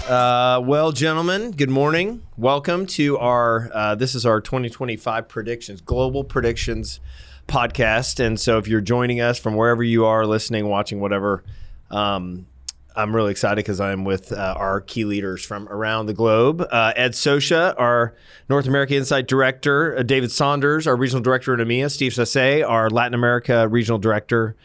Well, gentlemen, good morning. Welcome to our, this is our 2025 predictions, global predictions podcast. And so if you're joining us from wherever you are, listening, watching, whatever, I'm really excited because I'm with our key leaders from around the globe. Ed Sosha, our North America Insight Director, David Saunders, our Regional Director in EMEA, Steve Sasse, our Latin America Regional Director.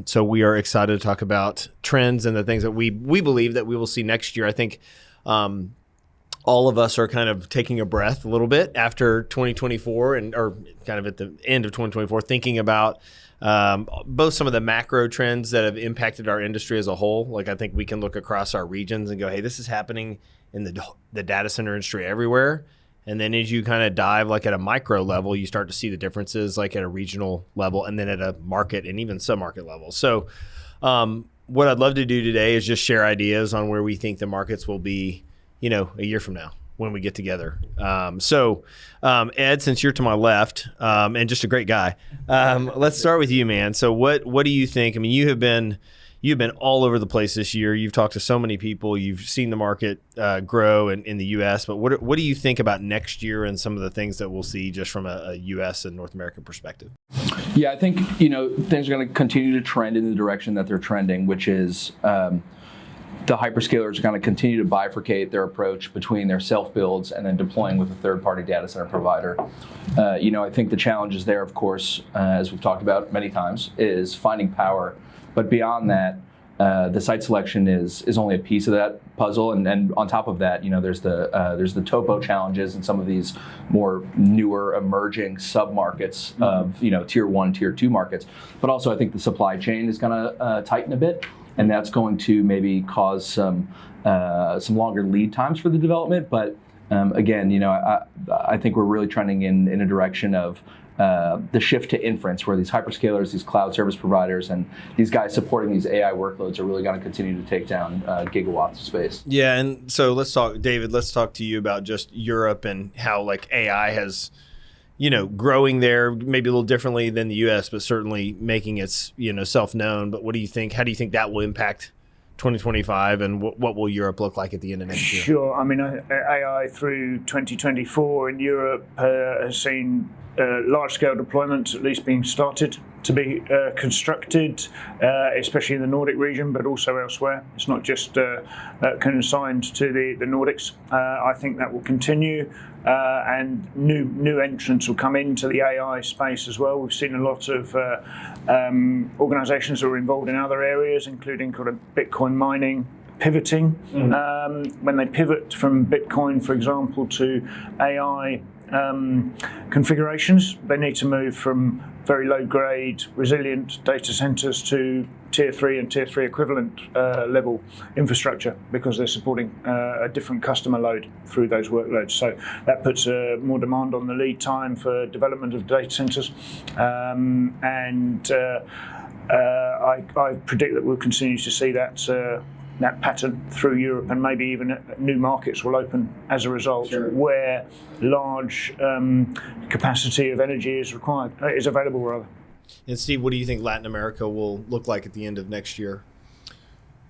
So we are excited to talk about trends and the things that we believe that we will see next year. I think all of us are kind of taking a breath a little bit after 2024 or kind of at the end of 2024, thinking about both some of the macro trends that have impacted our industry as a whole. Like I think we can look across our regions and go, hey, this is happening in the data center industry everywhere. And then as you kind of dive like at a micro level, you start to see the differences like at a regional level and then at a market and even sub-market level. So what I'd love to do today is just share ideas on where we think the markets will be, a year from now when we get together. Ed, since you're to my left and just a great guy, let's start with you, man. So what do you think? I mean, you've been all over the place this year. You've talked to so many people. You've seen the market grow in the U.S. But what do you think about next year and some of the things that we'll see just from a U.S. and North American perspective? Yeah, I think things are going to continue to trend in the direction that they're trending, which is the hyperscalers are going to continue to bifurcate their approach between their self-builds and then deploying with a third-party data center provider. I think the challenges there, of course, as we've talked about many times, is finding power. But beyond that, the site selection is only a piece of that puzzle, and on top of that, there's the topo challenges and some of these more newer emerging submarkets of tier 1, tier 2 markets. But also, I think the supply chain is going to tighten a bit, and that's going to maybe cause some longer lead times for the development. But again, I think we're really trending in a direction of the shift to inference, where these hyperscalers, these cloud service providers, and these guys supporting these AI workloads are really going to continue to take down gigawatts of space. Yeah, and so let's talk, David. Let's talk to you about just Europe and how like AI has, growing there maybe a little differently than the U.S., but certainly making its self known. But what do you think? How do you think that will impact 2025, and what will Europe look like at the end of next year? Sure. I mean, AI through 2024 in Europe has seen large-scale deployments at least being started to be constructed, especially in the Nordic region, but also elsewhere. It's not just consigned to the Nordics. I think that will continue, and new entrants will come into the AI space as well. We've seen a lot of organizations that are involved in other areas, including kind of Bitcoin mining, pivoting. When they pivot from Bitcoin, for example, to AI configurations, they need to move from very low-grade, resilient data centers to tier 3 and tier 3 equivalent level infrastructure, because they're supporting a different customer load through those workloads. So that puts more demand on the lead time for development of data centers. I predict that we'll continue to see that pattern through Europe, and maybe even new markets will open as a result. Sure. Where large capacity of energy is available rather. And Steve, what do you think Latin America will look like at the end of next year?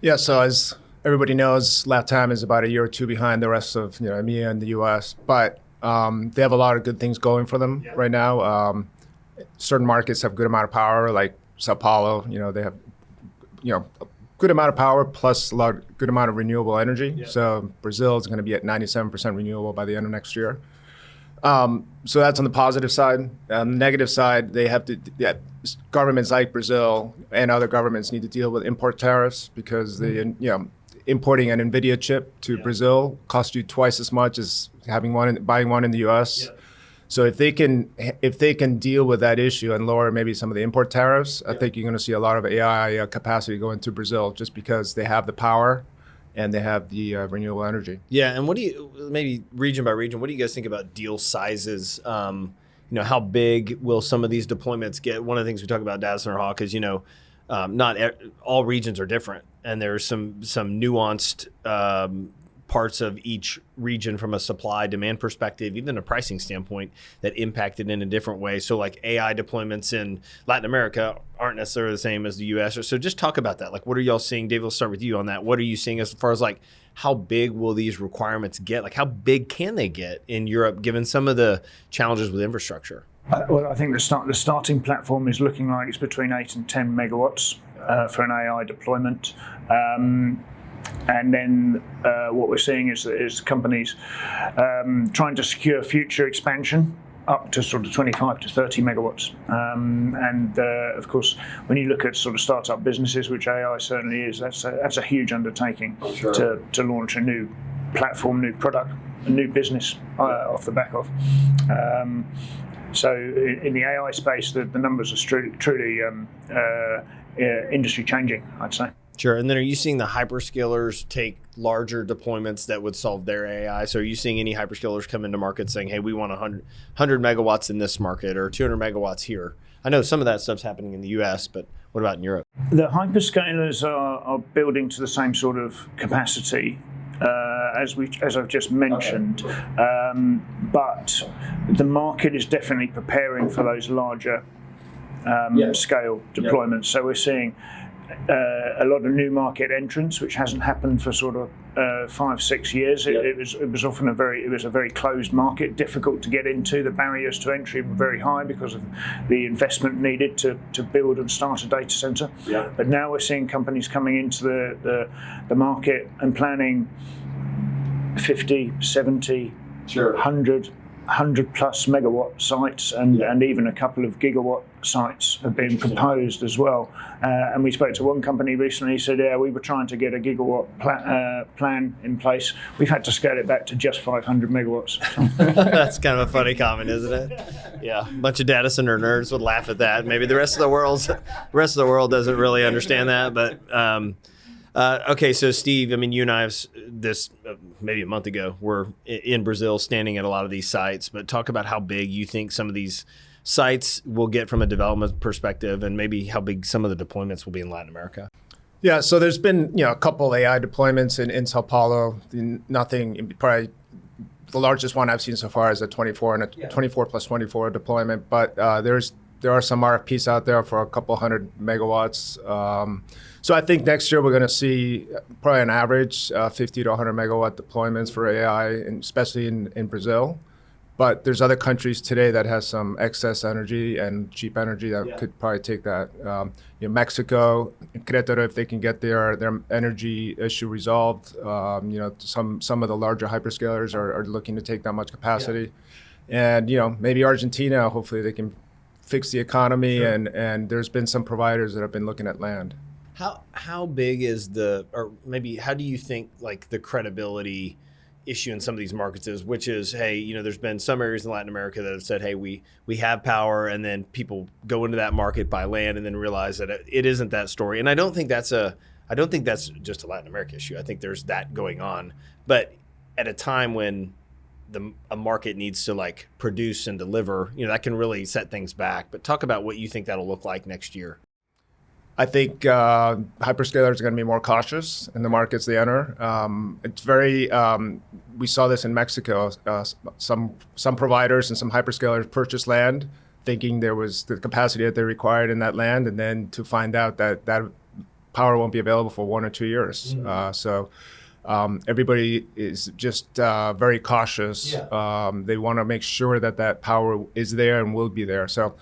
Yeah, so as everybody knows, LATAM is about a year or two behind the rest of EMEA and the US, but they have a lot of good things going for them right now. Certain markets have good amount of power, like Sao Paulo. They have good amount of power plus good amount of renewable energy. Yeah. So Brazil is going to be at 97% renewable by the end of next year. So that's on the positive side. On the negative side, they have to, governments like Brazil and other governments need to deal with import tariffs, because importing an NVIDIA chip to Brazil costs you twice as much as buying one in the US. Yeah. So if they can deal with that issue and lower maybe some of the import tariffs, I think you're going to see a lot of AI capacity go into Brazil, just because they have the power and they have the renewable energy. Yeah, and maybe region by region, what do you guys think about deal sizes? How big will some of these deployments get? One of the things we talk about datacenterHawk is, not all regions are different, and there's some nuanced parts of each region from a supply demand perspective, even a pricing standpoint, that impacted in a different way. So like AI deployments in Latin America aren't necessarily the same as the US. So just talk about that. Like, what are y'all seeing? Dave, we'll start with you on that. What are you seeing as far as like, how big will these requirements get? Like, how big can they get in Europe, given some of the challenges with infrastructure? Well, I think the starting platform is looking like it's between 8 and 10 megawatts for an AI deployment. And then what we're seeing is companies trying to secure future expansion up to sort of 25 to 30 megawatts. And of course, when you look at sort of startup businesses, which AI certainly is, that's a huge undertaking to launch a new platform, new product, a new business off the back of. So in the AI space, the numbers are truly industry changing, I'd say. Sure. And then are you seeing the hyperscalers take larger deployments that would solve their AI? So are you seeing any hyperscalers come into market saying, hey, we want 100 megawatts in this market or 200 megawatts here? I know some of that stuff's happening in the US, but what about in Europe? The hyperscalers are building to the same sort of capacity as I've just mentioned, but the market is definitely preparing for those larger scale deployments. So we're seeing a lot of new market entrants, which hasn't happened for sort of 5-6 years. It was often a very closed market, difficult to get into. The barriers to entry were very high because of the investment needed to build and start a data center. But now we're seeing companies coming into the market and planning 50, 70, 100 plus megawatt sites and even a couple of gigawatt sites have been proposed as well. And we spoke to one company recently who said, we were trying to get a gigawatt plan in place. We've had to scale it back to just 500 megawatts. That's kind of a funny comment, isn't it? Yeah, a bunch of data center nerds would laugh at that. Maybe the rest of the world doesn't really understand that, but okay, so Steve, I mean, you and I have this maybe a month ago. We're in Brazil standing at a lot of these sites, but talk about how big you think some of these sites will get from a development perspective and maybe how big some of the deployments will be in Latin America. Yeah, so there's been a couple AI deployments in Sao Paulo. Nothing, probably the largest one I've seen so far is a 24 and a 24 plus 24 deployment, but there are some RFPs out there for a couple hundred megawatts. So I think next year we're going to see probably an average 50 to 100 megawatt deployments for AI, and especially in Brazil. But there's other countries today that has some excess energy and cheap energy that could probably take that. Mexico, Querétaro, if they can get their energy issue resolved, some of the larger hyperscalers are looking to take that much capacity. And maybe Argentina, hopefully they can fix the economy, and there's been some providers that have been looking at land. How big is or maybe how do you think like the credibility issue in some of these markets is, which is, hey, there's been some areas in Latin America that have said, hey, we have power, and then people go into that market, buy land, and then realize that it isn't that story. And I don't think that's just a Latin America issue. I think there's that going on. But at a time when a market needs to like produce and deliver, that can really set things back. But talk about what you think that'll look like next year. I think hyperscalers are going to be more cautious in the markets they enter. It's very, we saw this in Mexico. Some providers and some hyperscalers purchased land thinking there was the capacity that they required in that land, and then to find out that power won't be available for 1 or 2 years. So everybody is just very cautious. They want to make sure that power is there and will be there. So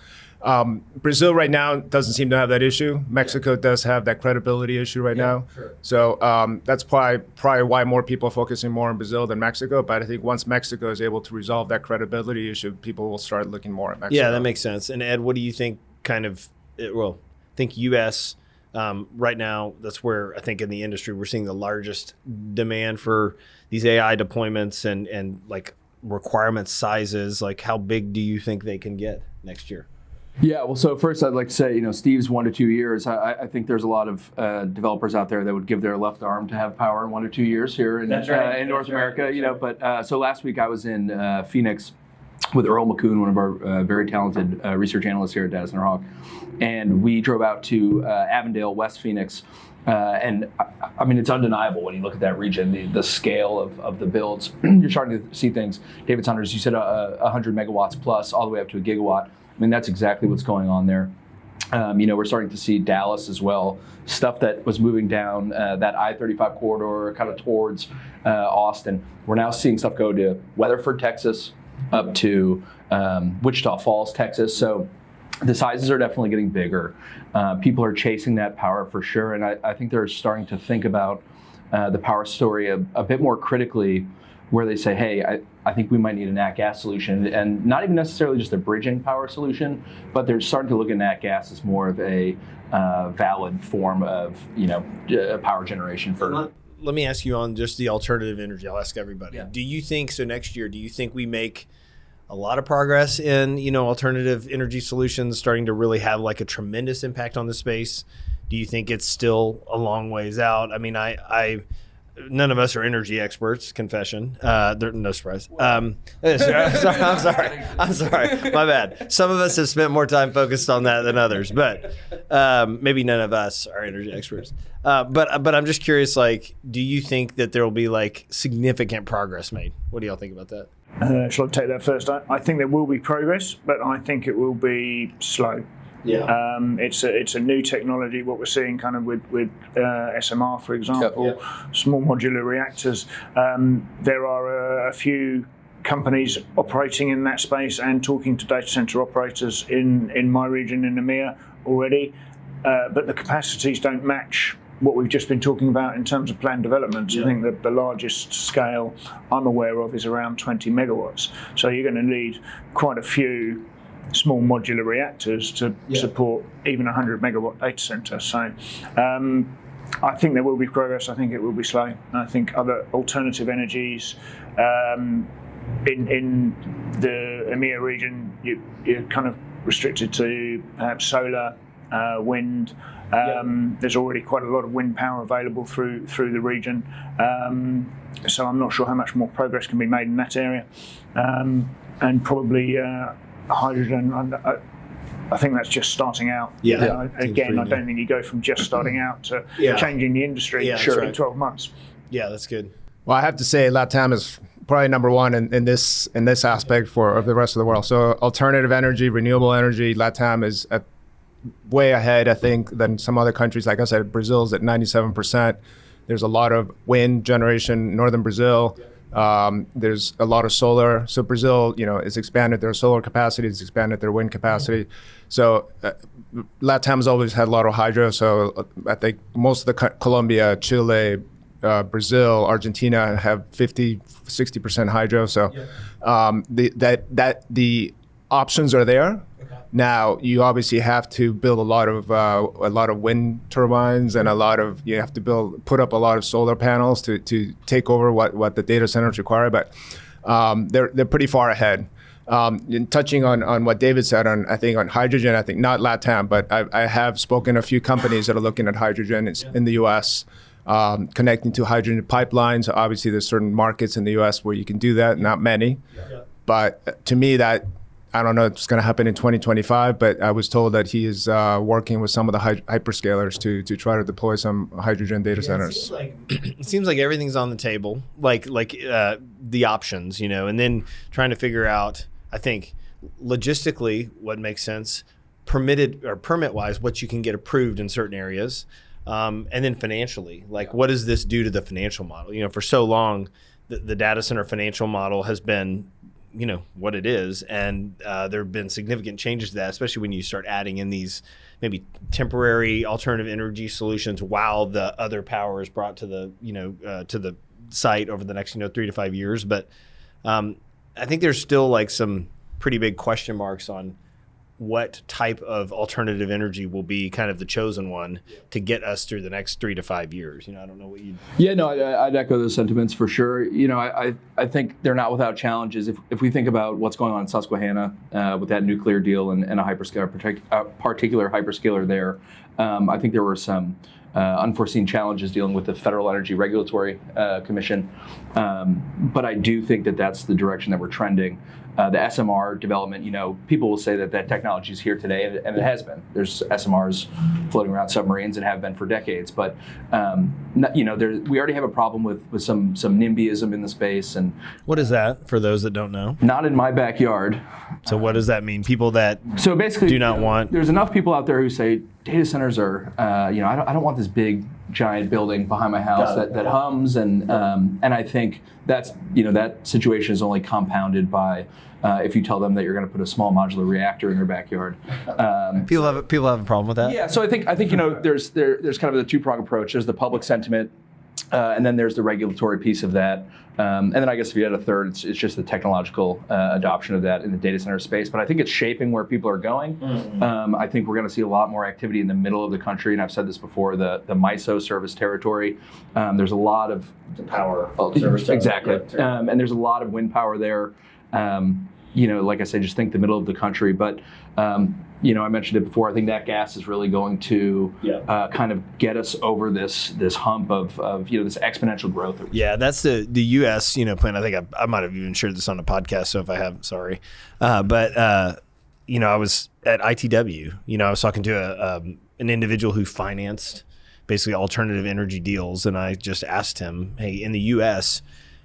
Brazil right now doesn't seem to have that issue. Mexico does have that credibility issue right now. Sure. So that's probably why more people are focusing more on Brazil than Mexico. But I think once Mexico is able to resolve that credibility issue, people will start looking more at Mexico. Yeah, that makes sense. And Ed, what do you think I think U.S. Right now, that's where I think in the industry we're seeing the largest demand for these AI deployments and like requirement sizes. Like how big do you think they can get next year? Yeah, well, so first I'd like to say, Steve's 1 to 2 years. I think there's a lot of developers out there that would give their left arm to have power in 1 to 2 years here in North America. But so last week I was in Phoenix with Earl McCoon, one of our very talented research analysts here at DatacenterHawk. And we drove out to Avondale, West Phoenix. And I mean, it's undeniable when you look at that region, the scale of the builds. You're starting to see things. David Saunders, you said 100 megawatts plus, all the way up to a gigawatt. I mean, that's exactly what's going on there. We're starting to see Dallas as well, stuff that was moving down that I-35 corridor kind of towards Austin. We're now seeing stuff go to Weatherford, Texas, up to Wichita Falls, Texas. So the sizes are definitely getting bigger. People are chasing that power for sure. And I think they're starting to think about the power story a bit more critically, where they say, hey, I think we might need a nat gas solution, and not even necessarily just a bridging power solution, but they're starting to look at nat gas as more of a valid form of power generation for. Let me ask you on just the alternative energy. I'll ask everybody. Yeah. Do you think, so next year, do you think we make a lot of progress in, alternative energy solutions starting to really have like a tremendous impact on the space? Do you think it's still a long ways out? I mean, none of us are energy experts, confession. No surprise. I'm sorry. My bad. Some of us have spent more time focused on that than others, but maybe none of us are energy experts. But I'm just curious, like, do you think that there will be like significant progress made? What do y'all think about that? Shall I take that first? I think there will be progress, but I think it will be slow. Yeah. It's a new technology. What we're seeing, kind of with SMR, for example, small modular reactors. There are a few companies operating in that space and talking to data center operators in my region in EMEA already, but the capacities don't match what we've just been talking about in terms of planned developments. I think that the largest scale I'm aware of is around 20 megawatts. So you're going to need quite a few small modular reactors to support even a 100 megawatt data center. So I think there will be progress. I think it will be slow. I think other alternative energies in the EMEA region, you're kind of restricted to perhaps solar, wind. There's already quite a lot of wind power available through the region. So I'm not sure how much more progress can be made in that area. And probably hydrogen, I think that's just starting out. Again, I don't think you go from just starting out to changing the industry in 12 months. Yeah, that's good. Well, I have to say LATAM is probably number one in this aspect of the rest of the world. So alternative energy, renewable energy, LATAM is way ahead, I think, than some other countries. Like I said, Brazil's at 97%. There's a lot of wind generation in northern Brazil. There's a lot of solar. So Brazil, has expanded their solar capacity, it's expanded their wind capacity. So LATAM's always had a lot of hydro. So I think most of the Colombia, Chile, Brazil, Argentina have 50-60% hydro. So the options are there. Now you obviously have to build a lot of wind turbines, and you have to put up a lot of solar panels to take over what the data centers require. But they're pretty far ahead. In touching on what David said on hydrogen, I think not LATAM, but I have spoken to a few companies that are looking at hydrogen in the U.S. Connecting to hydrogen pipelines. Obviously, there's certain markets in the U.S. where you can do that, not many. But to me, that I don't know if it's going to happen in 2025, but I was told that he is working with some of the hyperscalers to try to deploy some hydrogen data centers. It seems like everything's on the table, like the options, and then trying to figure out, I think, logistically what makes sense, permit-wise, what you can get approved in certain areas, and then financially, what does this do to the financial model? For so long, the data center financial model has been what it is, and there have been significant changes to that, especially when you start adding in these maybe temporary alternative energy solutions while the other power is brought to the site over the next 3 to 5 years. But I think there's still some pretty big question marks on what type of alternative energy will be kind of the chosen one to get us through the next 3 to 5 years. I don't know what you. Yeah, no, I'd echo those sentiments for sure. I think they're not without challenges. If we think about what's going on in Susquehanna with that nuclear deal and a hyperscaler, particular hyperscaler there, I think there were some unforeseen challenges dealing with the Federal Energy Regulatory Commission. But I do think that that's the direction that we're trending. The SMR development, people will say that technology is here today, and it has been. There's SMRs floating around submarines and have been for decades. But we already have a problem with some NIMBYism in the space. And What is that for those that don't know? not in my backyard. So what does that mean? People that So basically, do not want. There's enough people out there who say data centers are, I don't want this big giant building behind my house that hums, and I think that situation is only compounded by if you tell them that you're going to put a small modular reactor in their backyard. People have a problem with that. Yeah, so I think there's kind of the two-pronged approach. There's the public sentiment, and then there's the regulatory piece of that. And then I guess if you had a third, it's just the technological adoption of that in the data center space. But I think it's shaping where people are going. I think we're going to see a lot more activity in the middle of the country. And I've said this before, the MISO service territory. There's a lot of The power service. exactly, and there's a lot of wind power there. Like I said, just think the middle of the country. But I mentioned it before. I think that gas is really going to kind of get us over this hump of this exponential growth. Yeah, that's the U.S. plan. I think I might have even shared this on a podcast. So if I have, sorry. But I was at ITW. I was talking to an individual who financed basically alternative energy deals, and I just asked him, "Hey, in the U.S.,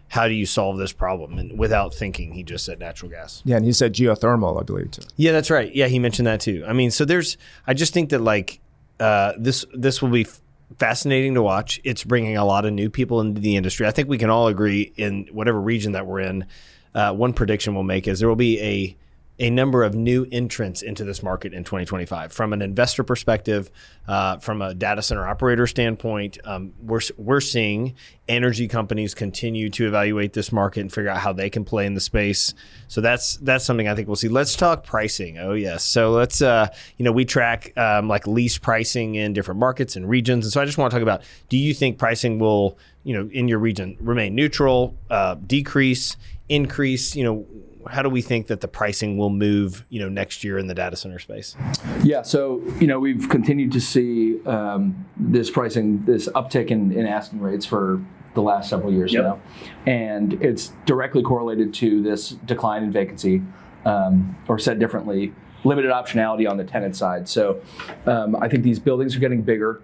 how do you solve this problem?" And without thinking, he just said natural gas. Yeah, and he said geothermal, I believe, too. Yeah, that's right. Yeah, he mentioned that too. I mean, so I just think that this will be fascinating to watch. It's bringing a lot of new people into the industry. I think we can all agree in whatever region that we're in. One prediction we'll make is there will be a number of new entrants into this market in 2025. From an investor perspective, from a data center operator standpoint, we're seeing energy companies continue to evaluate this market and figure out how they can play in the space. So that's something I think we'll see. Let's talk pricing. Oh yes. So let's we track like lease pricing in different markets and regions. And so I just want to talk about, do you think pricing will in your region remain neutral, decrease, increase? How do we think that the pricing will move, next year in the data center space? Yeah, so we've continued to see this pricing, this uptick in asking rates for the last several years now, and it's directly correlated to this decline in vacancy, or said differently, limited optionality on the tenant side. So I think these buildings are getting bigger.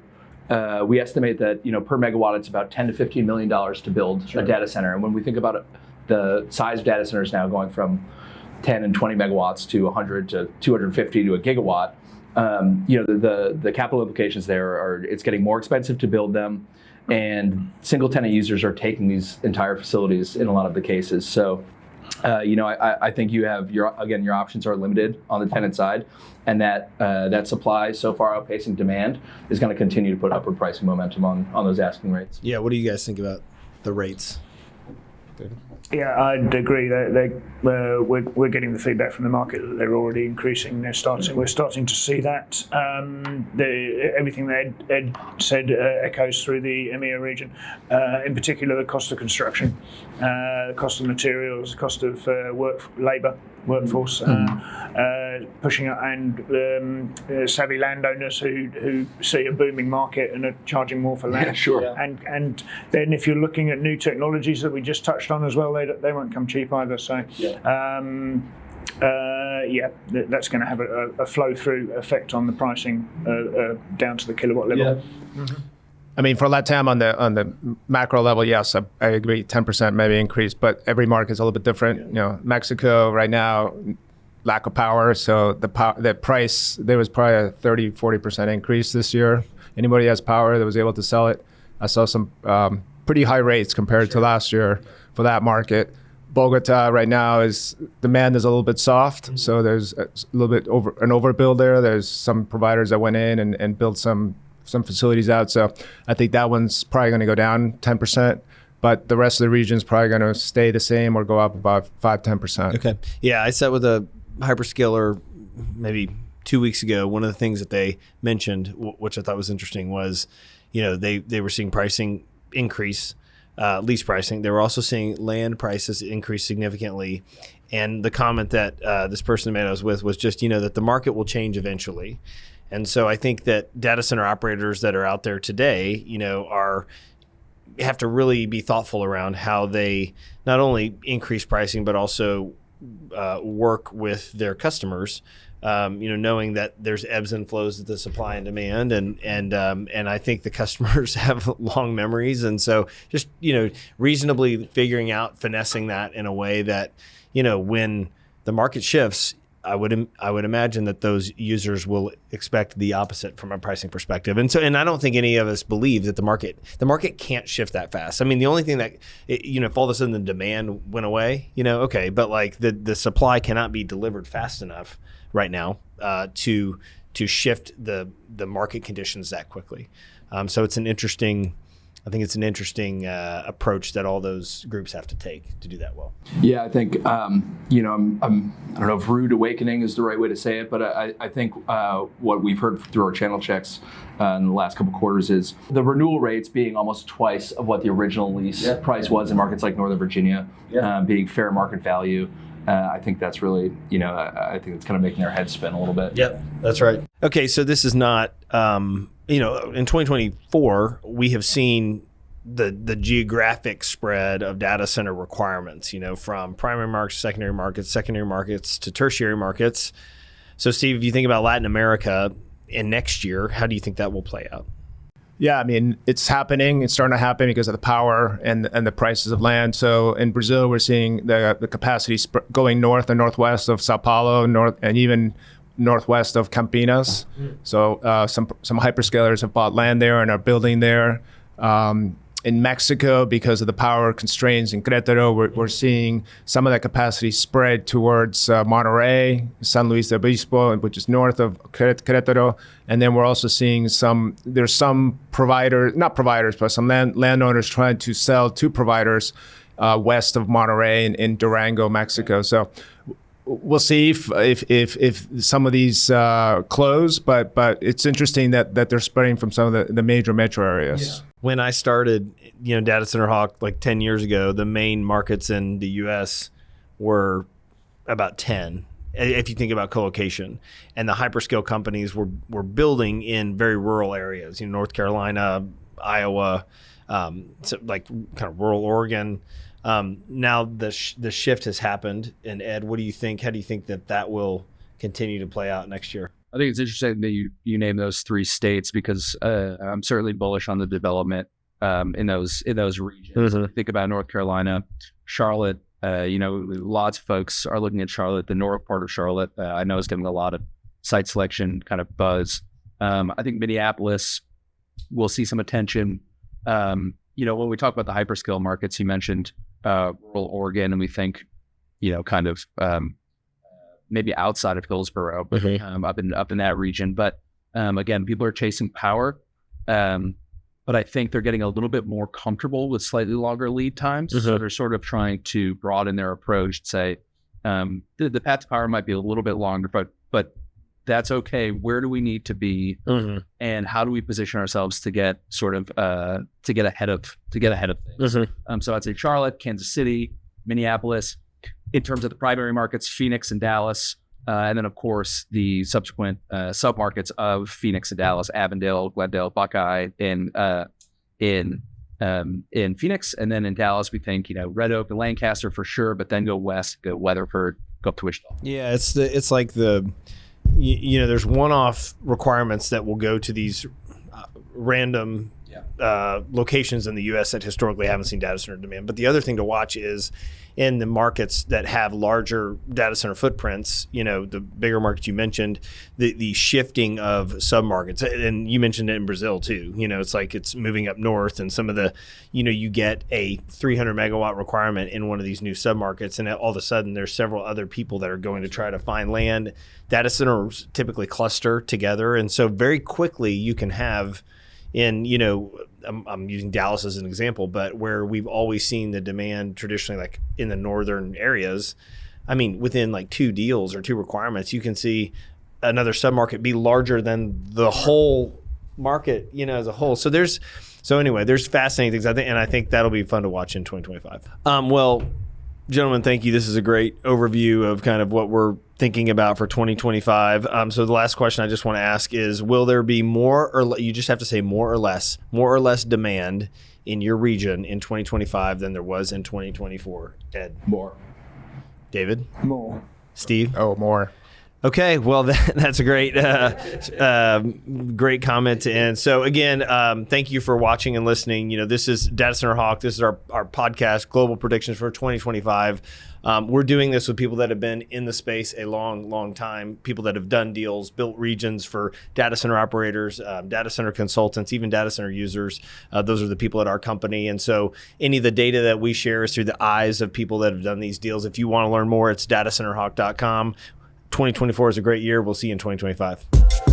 We estimate that per megawatt it's about $10 to $15 million to build a data center, and when we think about it, the size of data centers now going from 10 and 20 megawatts to 100 to 250 to a gigawatt, the capital implications there are it's getting more expensive to build them, and single tenant users are taking these entire facilities in a lot of the cases. So, I think you have your options are limited on the tenant side, and that supply so far outpacing demand is going to continue to put upward pricing momentum on those asking rates. Yeah, what do you guys think about the rates? Yeah, I'd agree. We're getting the feedback from the market that they're already increasing. We're starting to see that. Everything that Ed said echoes through the EMEA region. In particular, the cost of construction, the cost of materials, the cost of workforce, pushing up, and savvy landowners who see a booming market and are charging more for land. Yeah, sure. And then if you're looking at new technologies that we just touched on as well, they won't come cheap either. So that's going to have a flow-through effect on the pricing down to the kilowatt level. Yeah. Mm-hmm. I mean, for LATAM on the macro level, yes, I agree, 10% maybe increase, but every market is a little bit different. Mexico right now, lack of power, so the price, there was probably a 30-40% increase this year. Anybody has power that was able to sell it. I saw some pretty high rates compared to last year for that market. Bogota right now demand is a little bit soft, so there's a little bit an overbuild there. There's some providers that went in and built some facilities out, so I think that one's probably going to go down 10%, but the rest of the region is probably going to stay the same or go up about 5-10%. Okay. Yeah, I sat with a hyperscaler maybe 2 weeks ago. One of the things that they mentioned, which I thought was interesting, was they were seeing pricing increase, lease pricing. They were also seeing land prices increase significantly. And the comment that this person made I was with was just, that the market will change eventually. And so I think that data center operators that are out there today, have to really be thoughtful around how they not only increase pricing, but also work with their customers, knowing that there's ebbs and flows of the supply and demand, and I think the customers have long memories, and so just reasonably figuring out, finessing that in a way that when the market shifts, I would imagine that those users will expect the opposite from a pricing perspective, and I don't think any of us believe that the market can't shift that fast. I mean, the only thing that if all of a sudden the demand went away, okay, but like the supply cannot be delivered fast enough right now to shift the market conditions that quickly. So it's an interesting. I think it's an interesting approach that all those groups have to take to do that well. Yeah, I think I don't know if rude awakening is the right way to say it, but I think what we've heard through our channel checks in the last couple quarters is the renewal rates being almost twice of what the original lease price was in markets like Northern Virginia, being fair market value. I think that's really, I think it's kind of making our heads spin a little bit. Yep, that's right. Okay, so this is not. In 2024, we have seen the geographic spread of data center requirements, from primary markets, secondary markets to tertiary markets. So, Steve, if you think about Latin America in next year, how do you think that will play out? Yeah, I mean, it's happening. It's starting to happen because of the power and the prices of land. So in Brazil, we're seeing the capacity going north and northwest of Sao Paulo, and even northwest of Campinas. So some hyperscalers have bought land there and are building there. In Mexico, because of the power constraints in Querétaro, we're seeing some of that capacity spread towards Monterrey, San Luis Obispo, which is north of Querétaro. And then we're also seeing some landowners trying to sell to providers west of Monterrey in Durango, Mexico. So we'll see if some of these close, but it's interesting that they're spreading from some of the major metro areas. Yeah. When I started, datacenterHawk like 10 years ago, the main markets in the U.S. were about 10. If you think about colocation, and the hyperscale companies were building in very rural areas, North Carolina, Iowa, so like kind of rural Oregon. Now the shift has happened, and Ed, what do you think? How do you think that will continue to play out next year? I think it's interesting that you name those three states because I'm certainly bullish on the development in those regions. Mm-hmm. Think about North Carolina, Charlotte. Lots of folks are looking at Charlotte. The north part of Charlotte, I know, is getting a lot of site selection kind of buzz. I think Minneapolis will see some attention. When we talk about the hyperscale markets, you mentioned rural Oregon, and we think, kind of maybe outside of Hillsborough, but up in that region. But again, people are chasing power, but I think they're getting a little bit more comfortable with slightly longer lead times. So they're sort of trying to broaden their approach and say the path to power might be a little bit longer, but that's okay. Where do we need to be, and how do we position ourselves to get sort of to get ahead of things? So I'd say Charlotte, Kansas City, Minneapolis. In terms of the primary markets, Phoenix and Dallas, and then of course the subsequent submarkets of Phoenix and Dallas, Avondale, Glendale, Buckeye, in Phoenix, and then in Dallas we think Red Oak and Lancaster for sure, but then go west, go Weatherford, go up to Wichita. Yeah, it's like there's one-off requirements that will go to these random locations in the U.S. that historically haven't seen data center demand. But the other thing to watch is in the markets that have larger data center footprints, the bigger markets you mentioned, the shifting of submarkets. And you mentioned it in Brazil too. It's like it's moving up north, and some of the, you get a 300 megawatt requirement in one of these new submarkets, and all of a sudden there's several other people that are going to try to find land. Data centers typically cluster together, and so very quickly you can have I'm using Dallas as an example, but where we've always seen the demand traditionally, like in the northern areas, I mean, within like 2 deals or 2 requirements, you can see another submarket be larger than the whole market, as a whole. So there's fascinating things, I think that'll be fun to watch in 2025. Well, gentlemen, thank you. This is a great overview of kind of what we're thinking about for 2025. So the last question I just want to ask is, will there be more or you just have to say more or less demand in your region in 2025 than there was in 2024, Ed? More. David? More. Steve? Oh, more. Okay, well, that's a great great comment to end. So again, thank you for watching and listening. This is datacenterHawk. This is our podcast, Global Predictions for 2025. We're doing this with people that have been in the space a long, long time, people that have done deals, built regions for data center operators, data center consultants, even data center users. Those are the people at our company. And so any of the data that we share is through the eyes of people that have done these deals. If you want to learn more, it's datacenterhawk.com. 2024 is a great year. We'll see you in 2025.